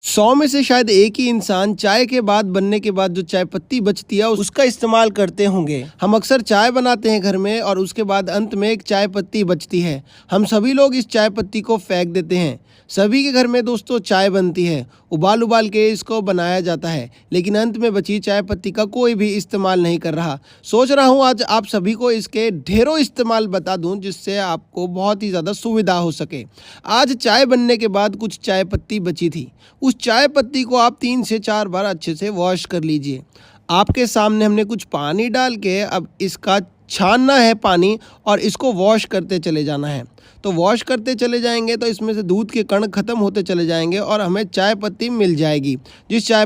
100 में से शायद एक ही इंसान चाय के बाद बनने के बाद जो चाय पत्ती बचती है उसका इस्तेमाल करते होंगे। हम अक्सर चाय बनाते हैं घर में और उसके बाद अंत में एक चाय पत्ती बचती है। हम सभी लोग इस चाय पत्ती को फेंक देते हैं। सभी के घर में दोस्तों चाय बनती है, उबाल उबाल के इसको बनाया जाता है, लेकिन अंत में बची चाय पत्ती का कोई भी इस्तेमाल नहीं कर रहा। सोच रहा हूँ आज आप सभी को इसके ढेरों इस्तेमाल बता दूँ जिससे आपको बहुत ही ज़्यादा सुविधा हो सके। आज चाय बनने के बाद कुछ चाय पत्ती बची थी। उस चाय पत्ती को आप 3 से 4 बार अच्छे से वॉश कर लीजिए। आपके सामने हमने कुछ पानी डाल के अब इसका छानना है पानी और इसको वॉश करते चले जाना है। तो वॉश करते चले जाएंगे तो इसमें से दूध के कण खत्म होते चले जाएंगे और हमें चाय पत्ती मिल जाएगी। जिस चाय